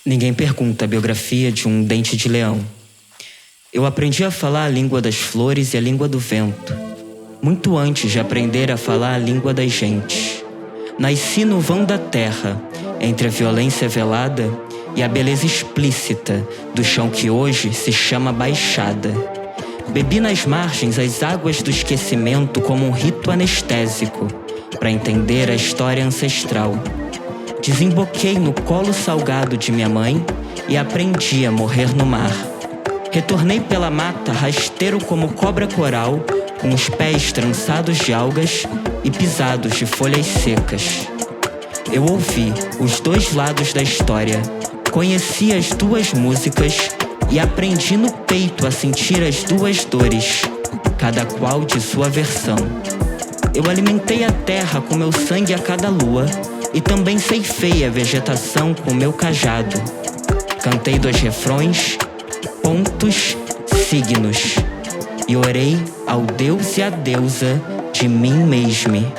Ninguém pergunta a biografia de um dente de leão. Eu aprendi a falar a língua das flores e a língua do vento, muito antes de aprender a falar a língua das gentes. Nasci no vão da terra, entre a violência velada e a beleza explícita do chão que hoje se chama Baixada. Bebi nas margens as águas do esquecimento como um rito anestésico para entender a história ancestral. Desemboquei no colo salgado de minha mãe e aprendi a morrer no mar. Retornei pela mata rasteiro como cobra coral, com os pés trançados de algas e pisados de folhas secas. Eu ouvi os dois lados da história, conheci as duas músicas e aprendi no peito a sentir as duas dores, cada qual de sua versão. Eu alimentei a terra com meu sangue a cada lua e também ceifei a vegetação com meu cajado. Cantei 2 refrões, pontos, signos, e orei ao Deus e à deusa de mim mesmo.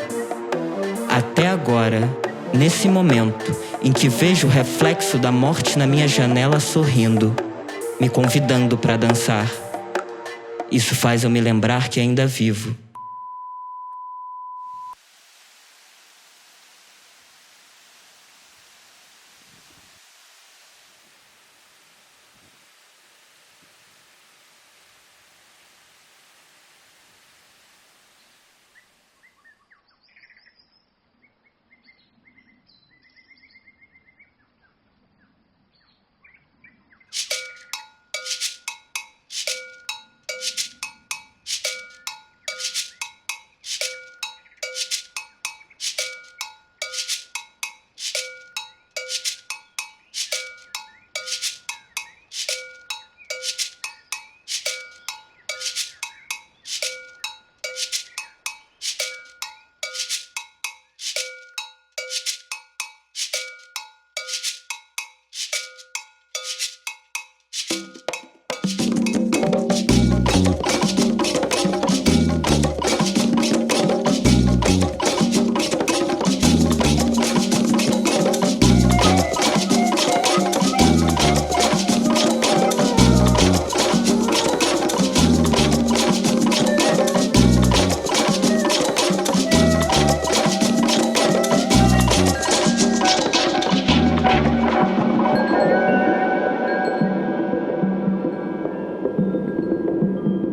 Até agora, nesse momento em que vejo o reflexo da morte na minha janela sorrindo, me convidando para dançar. Isso faz eu me lembrar que ainda vivo.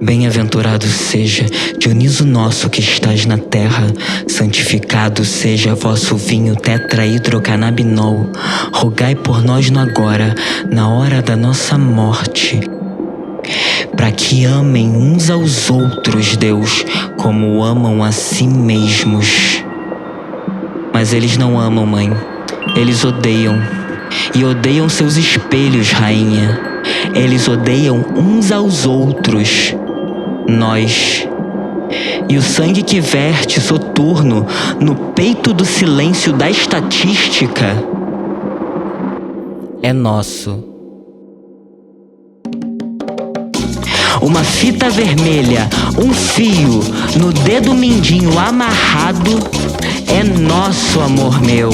Bem-aventurado seja Dioniso nosso que estás na terra, santificado seja vosso vinho tetrahidrocannabinol. Rogai por nós no agora, na hora da nossa morte, para que amem uns aos outros, Deus, como amam a si mesmos. Mas eles não amam, mãe. Eles odeiam. E odeiam seus espelhos, rainha. Eles odeiam uns aos outros. Nós. E o sangue que verte soturno no peito do silêncio da estatística é nosso. Uma fita vermelha, um fio no dedo mindinho amarrado é nosso, amor meu.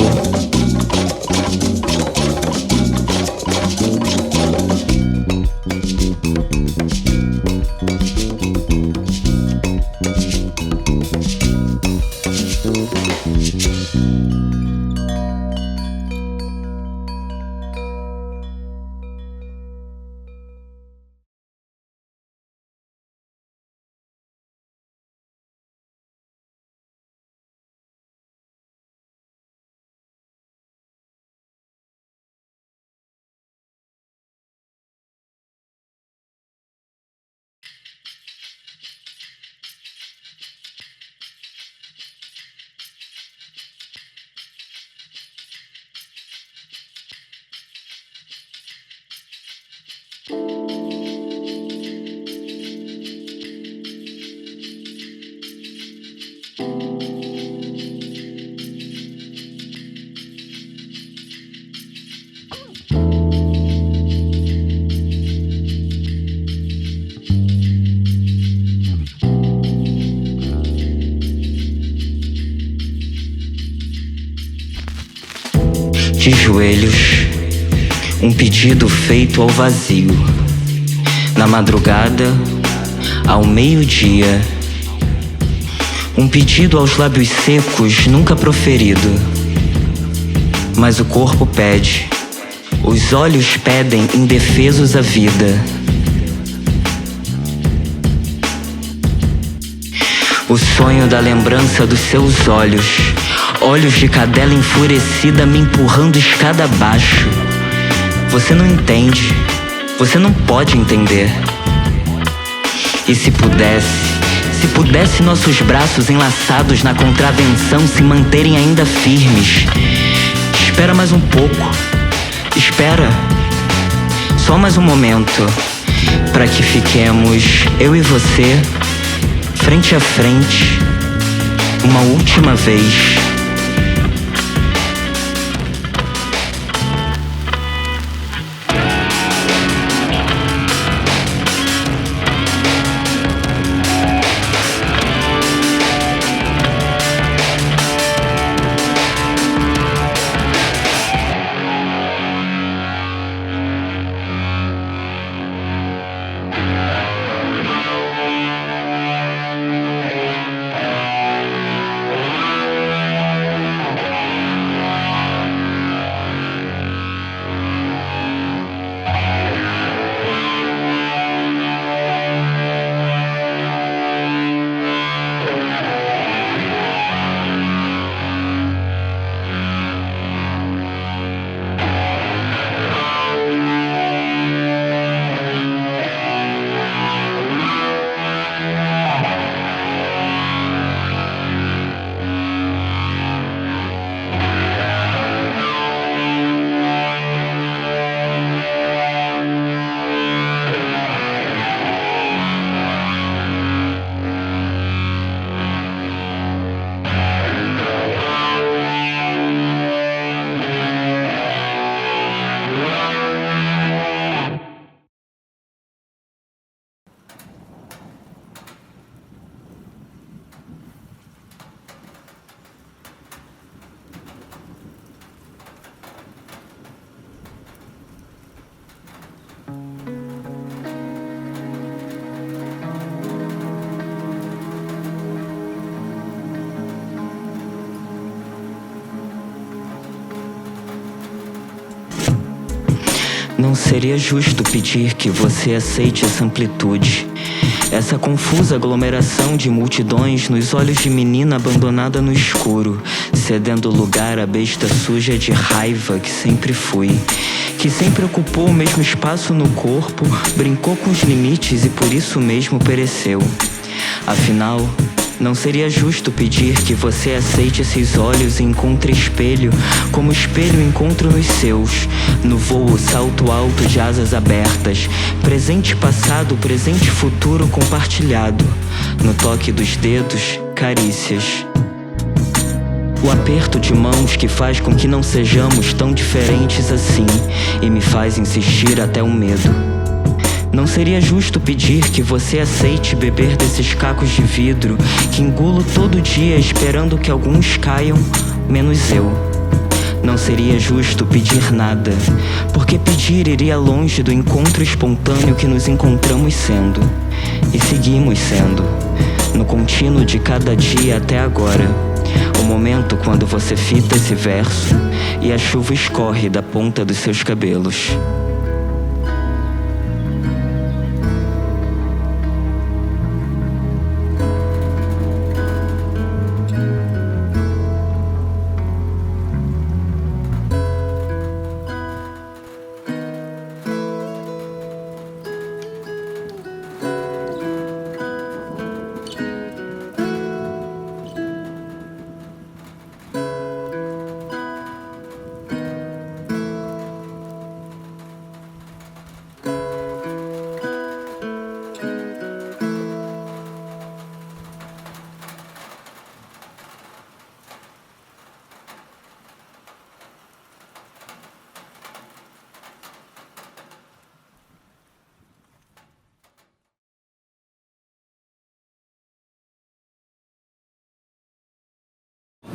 De joelhos, Um pedido feito ao vazio. Na madrugada, ao meio-dia. Um pedido aos lábios secos nunca proferido. Mas o corpo pede, os olhos pedem indefesos a vida. O sonho da lembrança dos seus olhos, olhos de cadela enfurecida me empurrando escada abaixo. Você não entende, você não pode entender. E se pudesse nossos braços enlaçados na contravenção se manterem ainda firmes. Espera mais um pouco, espera, só mais um momento, para que fiquemos, eu e você, frente a frente, uma última vez. Não seria justo pedir que você aceite essa amplitude, essa confusa aglomeração de multidões nos olhos de menina abandonada no escuro, cedendo lugar à besta suja de raiva que sempre fui, que sempre ocupou o mesmo espaço no corpo, brincou com os limites e por isso mesmo pereceu. Afinal, não seria justo pedir que você aceite esses olhos e encontre espelho, como espelho encontro nos seus, no voo salto alto de asas abertas, presente passado, presente futuro compartilhado, no toque dos dedos, carícias. O aperto de mãos que faz com que não sejamos tão diferentes assim e me faz insistir até o medo. Não seria justo pedir que você aceite beber desses cacos de vidro que engulo todo dia esperando que alguns caiam, menos eu. Não seria justo pedir nada, porque pedir iria longe do encontro espontâneo que nos encontramos sendo, e seguimos sendo, no contínuo de cada dia até agora. O momento quando você fita esse verso e a chuva escorre da ponta dos seus cabelos.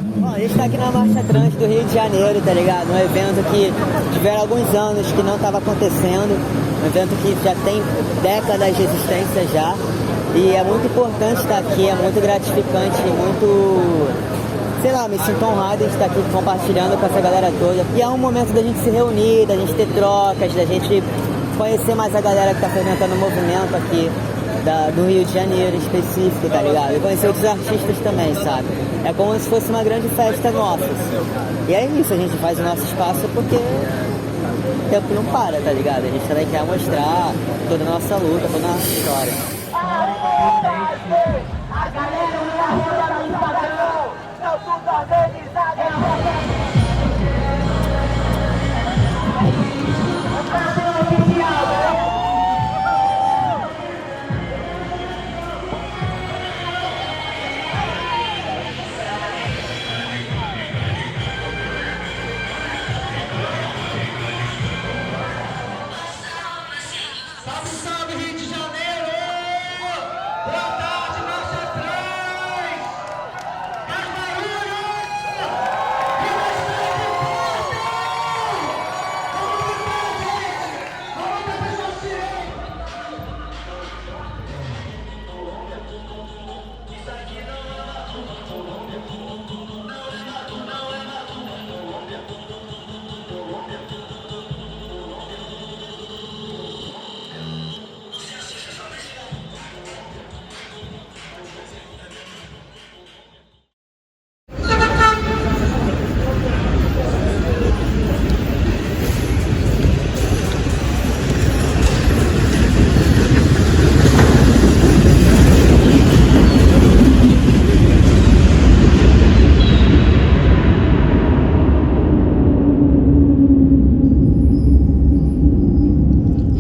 Bom, a gente tá aqui na Marcha Trans do Rio de Janeiro, tá ligado? Um evento que tiveram alguns anos que não estava acontecendo, um evento que já tem décadas de existência já, e é muito importante estar aqui, é muito gratificante, muito, sei lá, me sinto honrado de estar aqui compartilhando com essa galera toda. E é um momento da gente se reunir, da gente ter trocas, da gente conhecer mais a galera que tá fermentando o movimento aqui do Rio de Janeiro em específico, tá ligado? E conhecer outros artistas também, sabe? É como se fosse uma grande festa nossa, assim. E é isso, a gente faz o nosso espaço porque o tempo não para, tá ligado? A gente também quer mostrar toda a nossa luta, toda a nossa história. A galera na rua do Instagram, não tudo organizado.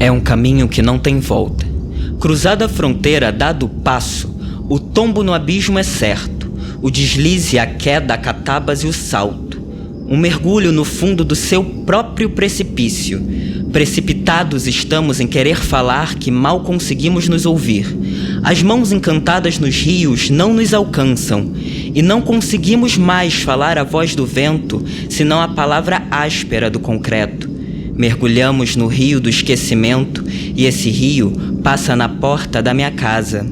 É um caminho que não tem volta. Cruzada a fronteira, dado o passo, o tombo no abismo é certo. O deslize, a queda, a catabas e o salto. Um mergulho no fundo do seu próprio precipício. Precipitados estamos em querer falar que mal conseguimos nos ouvir. As mãos encantadas nos rios não nos alcançam. E não conseguimos mais falar a voz do vento, senão a palavra áspera do concreto. Mergulhamos no rio do esquecimento e esse rio passa na porta da minha casa.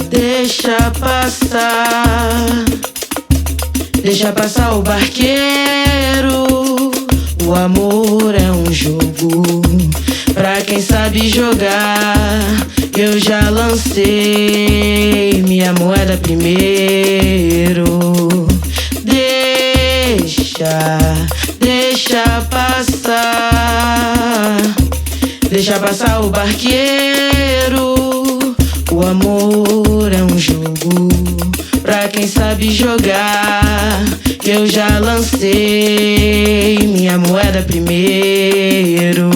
Deixa passar. Deixa passar o barqueiro. O amor é um jogo pra quem sabe jogar. Eu já lancei minha moeda primeiro. Deixa passar. Deixa passar o barqueiro. O amor é um jogo pra quem sabe jogar. Eu já lancei minha moeda primeiro.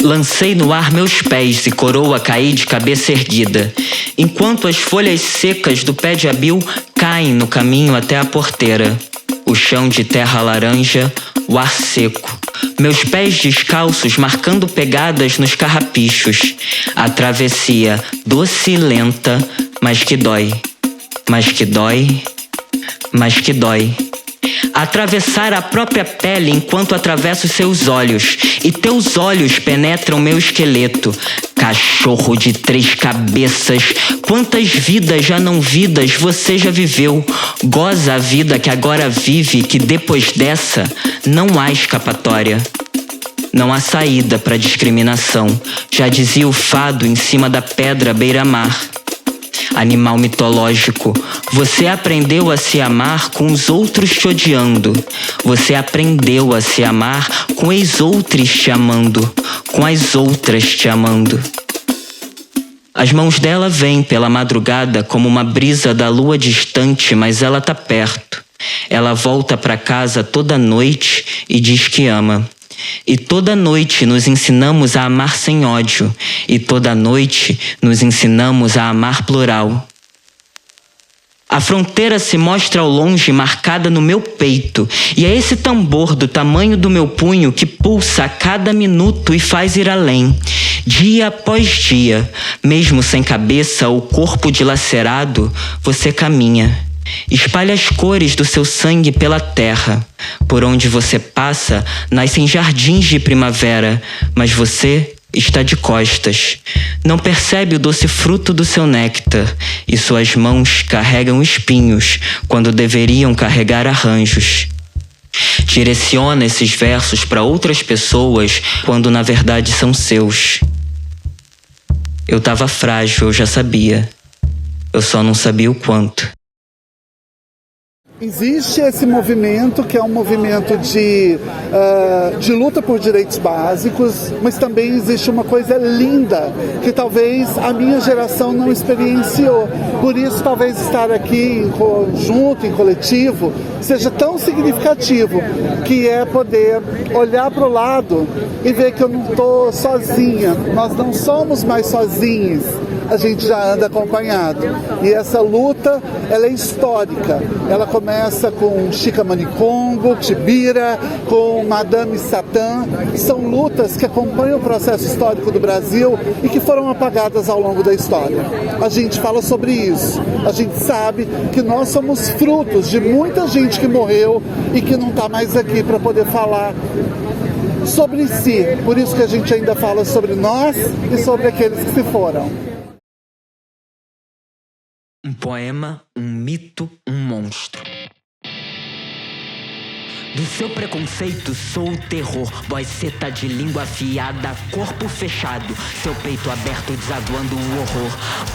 Lancei no ar meus pés e coroa caí de cabeça erguida, enquanto as folhas secas do pé de abil caem no caminho até a porteira. O chão de terra laranja, o ar seco. Meus pés descalços marcando pegadas nos carrapichos. A travessia doce e lenta, mas que dói. Mas que dói. Mas que dói. Atravessar a própria pele enquanto atravesso seus olhos. E teus olhos penetram meu esqueleto. Cachorro de 3 cabeças, quantas vidas já não vidas você já viveu? Goza a vida que agora vive, que depois dessa não há escapatória. Não há saída para discriminação, já dizia o fado em cima da pedra beira-mar. Animal mitológico, você aprendeu a se amar com os outros te odiando. Você aprendeu a se amar com ex-outros te amando, com as outras te amando. As mãos dela vêm pela madrugada como uma brisa da lua distante, mas ela tá perto. Ela volta para casa toda noite e diz que ama. E toda noite nos ensinamos a amar sem ódio. E toda noite nos ensinamos a amar plural. A fronteira se mostra ao longe marcada no meu peito. E é esse tambor do tamanho do meu punho que pulsa a cada minuto e faz ir além. Dia após dia, mesmo sem cabeça ou corpo dilacerado, você caminha. Espalha as cores do seu sangue pela terra. Por onde você passa, nascem jardins de primavera, mas você está de costas. Não percebe o doce fruto do seu néctar, e suas mãos carregam espinhos quando deveriam carregar arranjos. Direciona esses versos para outras pessoas quando na verdade são seus. Eu tava frágil, eu já sabia. Eu só não sabia o quanto. Existe esse movimento que é um movimento de luta por direitos básicos, mas também existe uma coisa linda que talvez a minha geração não experienciou. Por isso, talvez estar aqui em conjunto, em coletivo, seja tão significativo, que é poder olhar para o lado e ver que eu não estou sozinha. Nós não somos mais sozinhos. A gente já anda acompanhado. E essa luta, ela é histórica. Ela começa com Chica Manicongo, Tibira, com Madame Satã. São lutas que acompanham o processo histórico do Brasil e que foram apagadas ao longo da história. A gente fala sobre isso. A gente sabe que nós somos frutos de muita gente que morreu e que não está mais aqui para poder falar sobre si. Por isso que a gente ainda fala sobre nós e sobre aqueles que se foram. Um poema, um mito, um monstro. Do seu preconceito sou o terror. Voz seta de língua afiada, corpo fechado, seu peito aberto desaguando o horror.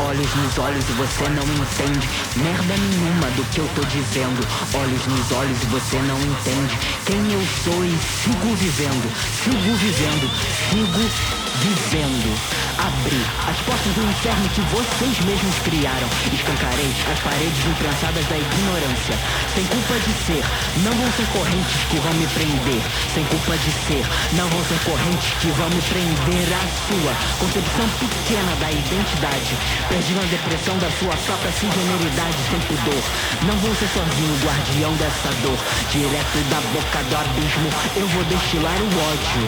Olhos nos olhos e você não entende merda nenhuma do que eu tô dizendo. Olhos nos olhos e você não entende quem eu sou e sigo vivendo. Sigo vivendo, sigo vivendo. Abri as portas do inferno que vocês mesmos criaram. Escancarei as paredes imprensadas da ignorância. Sem culpa de ser, não vão ser correntes que vão me prender. Sem culpa de ser, não vão ser correntes que vão me prender. A sua concepção pequena da identidade, perdi na depressão da sua própria singeneridade sem pudor. Não vou ser sozinho o guardião dessa dor. Direto da boca do abismo eu vou destilar o ódio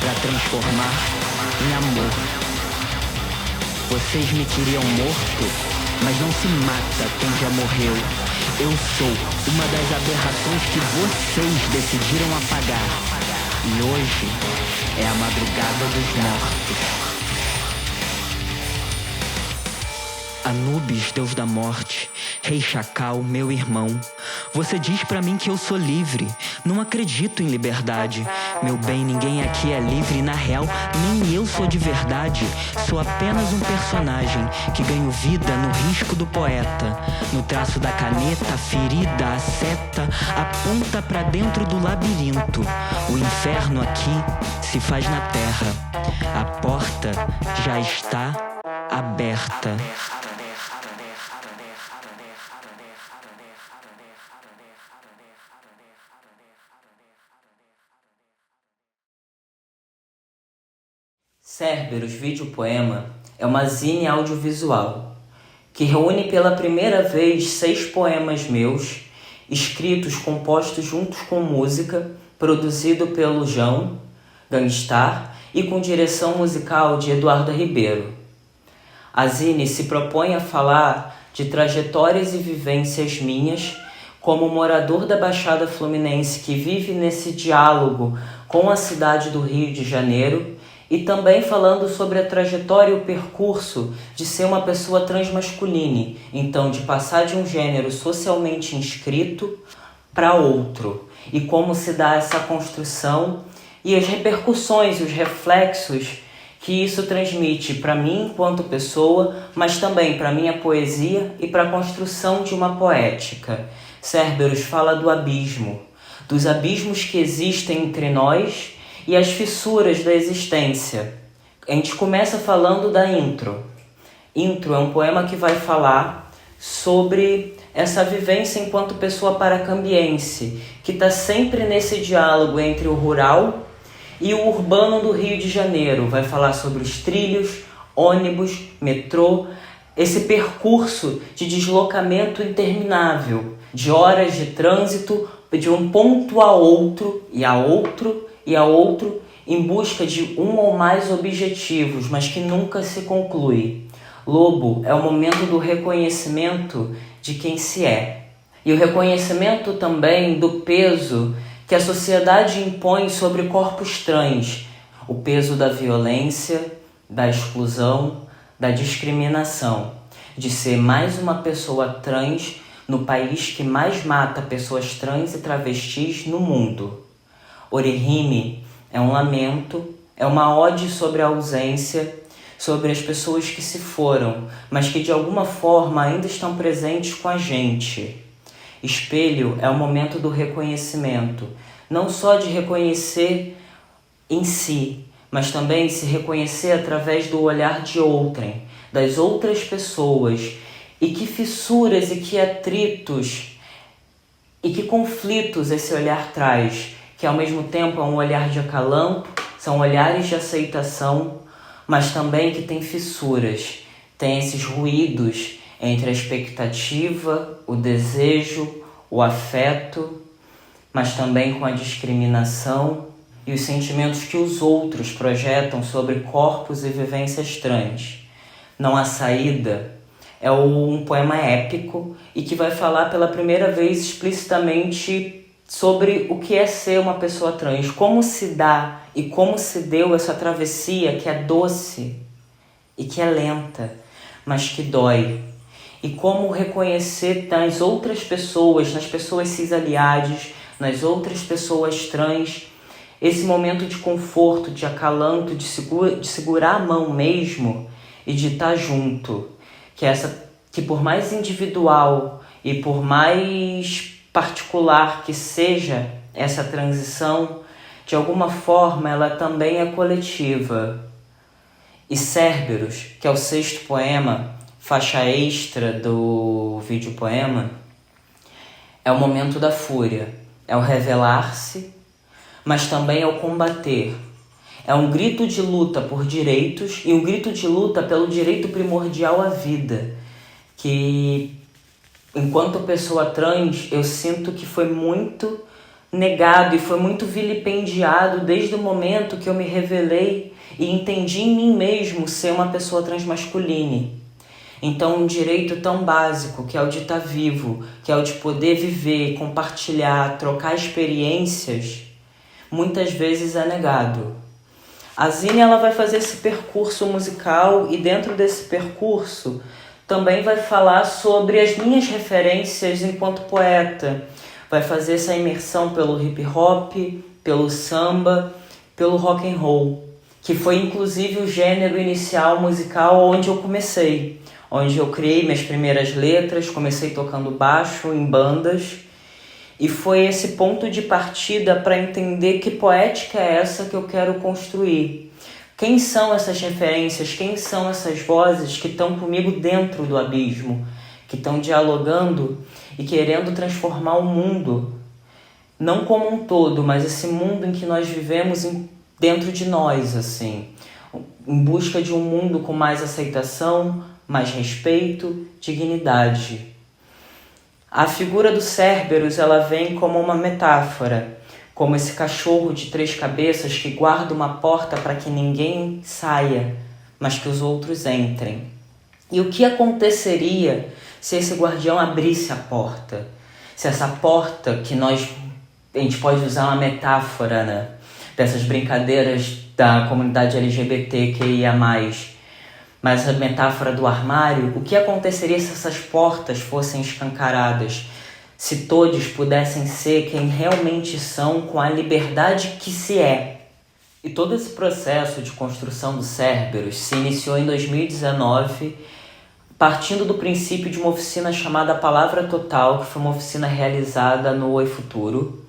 pra transformar em amor. Vocês me queriam morto, mas não se mata quem já morreu. Eu sou uma das aberrações que vocês decidiram apagar. E hoje é a madrugada dos mortos. Anubis, deus da morte, rei chacal, meu irmão. Você diz pra mim que eu sou livre, não acredito em liberdade. Meu bem, ninguém aqui é livre, na real, nem eu sou de verdade. Sou apenas um personagem que ganho vida no risco do poeta. No traço da caneta, a ferida, a seta aponta pra dentro do labirinto. O inferno aqui se faz na terra. A porta já está aberta. Cérberos Videopoema é uma zine audiovisual que reúne pela primeira vez 6 poemas meus, escritos, compostos juntos com música, produzido pelo João Gangstar e com direção musical de Eduardo Ribeiro. A zine se propõe a falar de trajetórias e vivências minhas como morador da Baixada Fluminense que vive nesse diálogo com a cidade do Rio de Janeiro, e também falando sobre a trajetória e o percurso de ser uma pessoa transmasculine, então de passar de um gênero socialmente inscrito para outro, e como se dá essa construção e as repercussões, os reflexos que isso transmite para mim enquanto pessoa, mas também para minha poesia e para a construção de uma poética. Cérberos fala do abismo, dos abismos que existem entre nós e as fissuras da existência. A gente começa falando da intro. Intro é um poema que vai falar sobre essa vivência enquanto pessoa paracambiense, que está sempre nesse diálogo entre o rural e o urbano do Rio de Janeiro. Vai falar sobre os trilhos, ônibus, metrô, esse percurso de deslocamento interminável, de horas de trânsito, de um ponto a outro, e a outro, e a outro, em busca de um ou mais objetivos, mas que nunca se conclui. Lobo é o momento do reconhecimento de quem se é. E o reconhecimento também do peso que a sociedade impõe sobre corpos trans, o peso da violência, da exclusão, da discriminação, de ser mais uma pessoa trans no país que mais mata pessoas trans e travestis no mundo. Orihime é um lamento, é uma ode sobre a ausência, sobre as pessoas que se foram, mas que de alguma forma ainda estão presentes com a gente. Espelho é o momento do reconhecimento, não só de reconhecer em si, mas também se reconhecer através do olhar de outrem, das outras pessoas, e que fissuras e que atritos e que conflitos esse olhar traz, que ao mesmo tempo é um olhar de acalanto, são olhares de aceitação, mas também que tem fissuras, tem esses ruídos entre a expectativa, o desejo, o afeto, mas também com a discriminação e os sentimentos que os outros projetam sobre corpos e vivências trans. Não há saída é um poema épico e que vai falar pela primeira vez explicitamente sobre o que é ser uma pessoa trans, como se dá e como se deu essa travessia que é doce e que é lenta, mas que dói. E como reconhecer nas outras pessoas, nas pessoas cis-aliades, nas outras pessoas trans, esse momento de conforto, de acalanto, de segurar a mão mesmo e de estar junto. Que por mais individual e por mais particular que seja essa transição, de alguma forma ela também é coletiva. E Cérberos, que é o 6º poema, faixa extra do videopoema, é o momento da fúria, é o revelar-se, mas também é o combater. É um grito de luta por direitos e um grito de luta pelo direito primordial à vida, que enquanto pessoa trans eu sinto que foi muito negado e foi muito vilipendiado desde o momento que eu me revelei e entendi em mim mesmo ser uma pessoa transmasculine. Então um direito tão básico, que é o de estar vivo, que é o de poder viver, compartilhar, trocar experiências, muitas vezes é negado. A Zine ela vai fazer esse percurso musical e dentro desse percurso também vai falar sobre as minhas referências enquanto poeta. Vai fazer essa imersão pelo hip hop, pelo samba, pelo rock and roll, que foi inclusive o gênero inicial musical onde eu comecei, onde eu criei minhas primeiras letras, comecei tocando baixo em bandas, e foi esse ponto de partida para entender que poética é essa que eu quero construir. Quem são essas referências? Quem são essas vozes que estão comigo dentro do abismo? Que estão dialogando e querendo transformar o mundo, não como um todo, mas esse mundo em que nós vivemos dentro de nós, assim, em busca de um mundo com mais aceitação, mais respeito, dignidade. A figura do Cérberos, ela vem como uma metáfora, como esse cachorro de 3 cabeças que guarda uma porta para que ninguém saia, mas que os outros entrem. E o que aconteceria se esse guardião abrisse a porta? Se essa porta que a gente pode usar uma metáfora, né, dessas brincadeiras da comunidade LGBTQIA+, mas a metáfora do armário, o que aconteceria se essas portas fossem escancaradas? Se todos pudessem ser quem realmente são com a liberdade que se é? E todo esse processo de construção do Cérberos se iniciou em 2019, partindo do princípio de uma oficina chamada Palavra Total, que foi uma oficina realizada no Oi Futuro.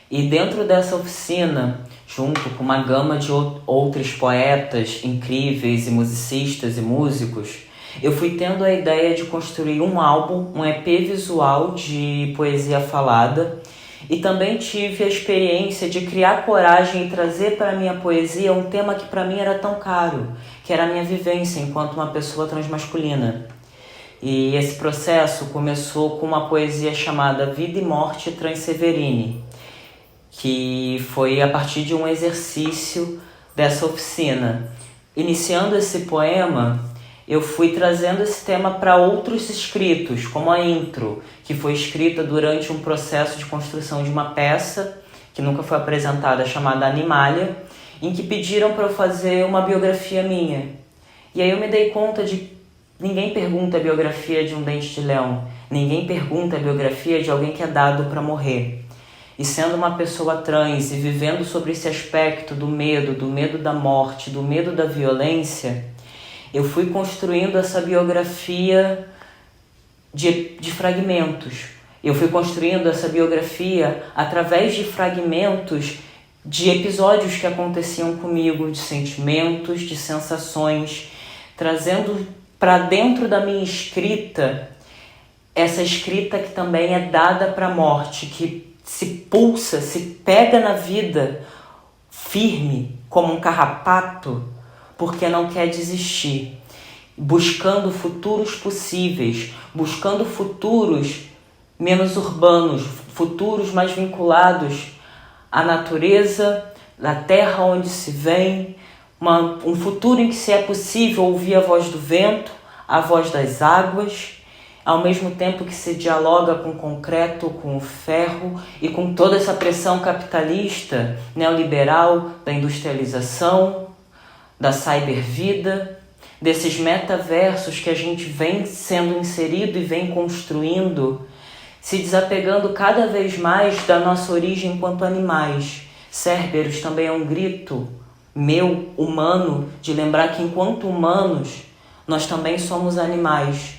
E dentro dessa oficina, junto com uma gama de outros poetas incríveis e musicistas e músicos, eu fui tendo a ideia de construir um álbum, um EP visual de poesia falada, e também tive a experiência de criar coragem e trazer para a minha poesia um tema que para mim era tão caro, que era a minha vivência enquanto uma pessoa transmasculina. E esse processo começou com uma poesia chamada Vida e Morte Transseverine, que foi a partir de um exercício dessa oficina. Iniciando esse poema, eu fui trazendo esse tema para outros escritos, como a intro, que foi escrita durante um processo de construção de uma peça, que nunca foi apresentada, chamada Animalia, em que pediram para eu fazer uma biografia minha. E aí eu me dei conta de que ninguém pergunta a biografia de um dente de leão, ninguém pergunta a biografia de alguém que é dado para morrer. E sendo uma pessoa trans e vivendo sobre esse aspecto do medo da morte, do medo da violência, eu fui construindo essa biografia de fragmentos. Eu fui construindo essa biografia através de fragmentos de episódios que aconteciam comigo, de sentimentos, de sensações, trazendo para dentro da minha escrita essa escrita que também é dada para a morte, que se pulsa, se pega na vida firme como um carrapato, porque não quer desistir, buscando futuros possíveis, buscando futuros menos urbanos, futuros mais vinculados à natureza, da terra onde se vem, um futuro em que se é possível ouvir a voz do vento, a voz das águas, ao mesmo tempo que se dialoga com o concreto, com o ferro e com toda essa pressão capitalista, neoliberal, da industrialização, da cybervida, desses metaversos que a gente vem sendo inserido e vem construindo, se desapegando cada vez mais da nossa origem enquanto animais. Cérberos também é um grito meu, humano, de lembrar que enquanto humanos, nós também somos animais.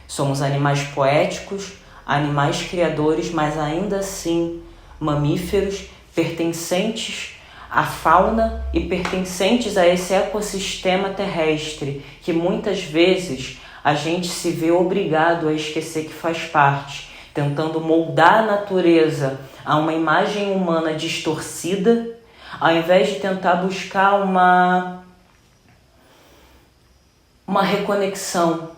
Somos animais poéticos, animais criadores, mas ainda assim mamíferos, pertencentes à fauna e pertencentes a esse ecossistema terrestre, que muitas vezes a gente se vê obrigado a esquecer que faz parte, tentando moldar a natureza a uma imagem humana distorcida, ao invés de tentar buscar uma reconexão,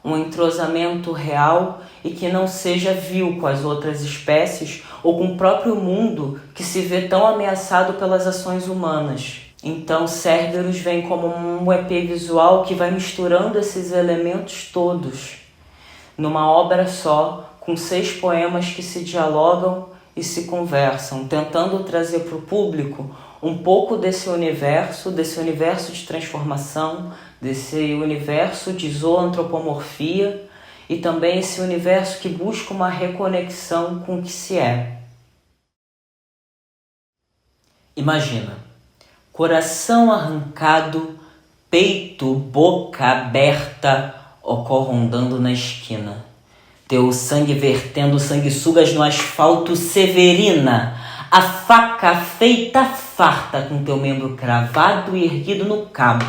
um entrosamento real e que não seja vil com as outras espécies ou com o próprio mundo que se vê tão ameaçado pelas ações humanas. Então, Cérberos vem como um EP visual que vai misturando esses elementos todos numa obra só, com 6 poemas que se dialogam e se conversam, tentando trazer para o público um pouco desse universo de transformação, desse universo de zoantropomorfia e também esse universo que busca uma reconexão com o que se é. Imagina, coração arrancado, peito, boca aberta, ocó rondando na esquina. Teu sangue vertendo sanguessugas no asfalto, Severina. A faca feita farta com teu membro cravado e erguido no cabo.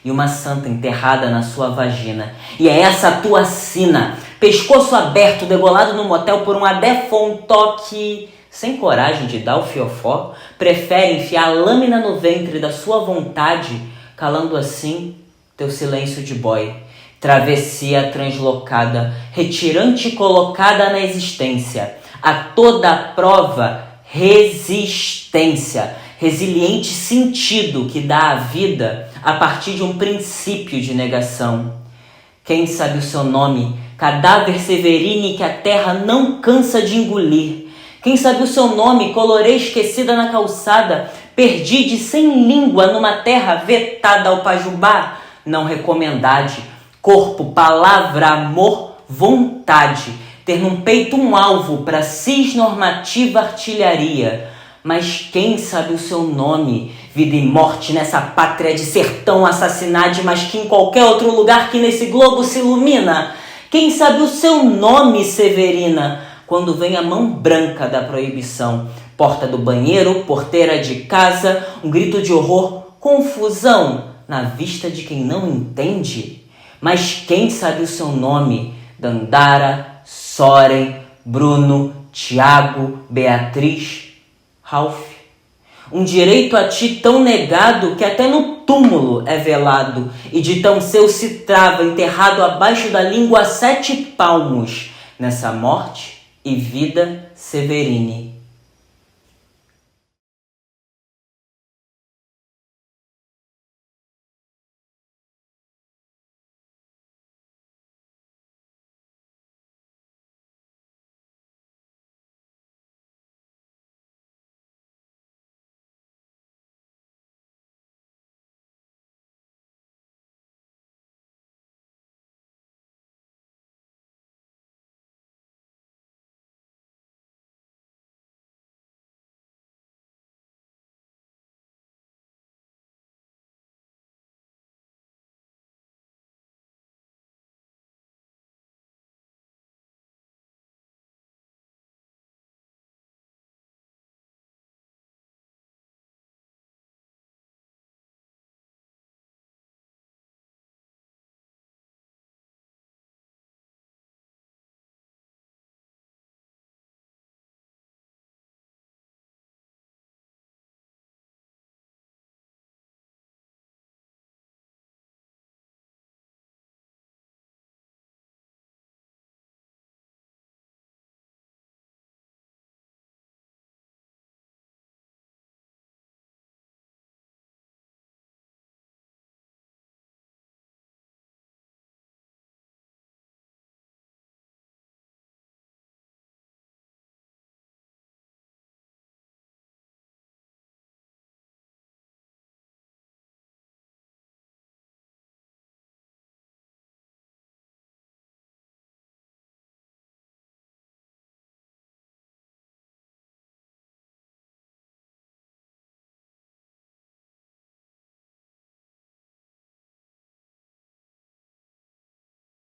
E uma santa enterrada na sua vagina. E é essa a tua sina. Pescoço aberto, degolado no motel por um adefontó que, sem coragem de dar o fiofó, prefere enfiar a lâmina no ventre da sua vontade, calando assim teu silêncio de boy. Travessia translocada, retirante colocada na existência. A toda prova, resistência. Resiliente sentido que dá à vida a partir de um princípio de negação. Quem sabe o seu nome, cadáver Severine que a terra não cansa de engolir. Quem sabe o seu nome, colorê esquecida na calçada, perdide sem língua numa terra vetada ao pajubá, não recomendade. Corpo, palavra, amor, vontade. Ter num peito um alvo para cisnormativa artilharia. Mas quem sabe o seu nome? Vida e morte nessa pátria de sertão assassinade, mas que em qualquer outro lugar que nesse globo se ilumina. Quem sabe o seu nome, Severina? Quando vem a mão branca da proibição. Porta do banheiro, porteira de casa, um grito de horror, confusão na vista de quem não entende. Mas quem sabe o seu nome? Dandara, Soren, Bruno, Tiago, Beatriz, Ralph. Um direito a ti tão negado que até no túmulo é velado, e de tão seu se trava enterrado abaixo da língua a 7 palmos, nessa morte e vida Severine.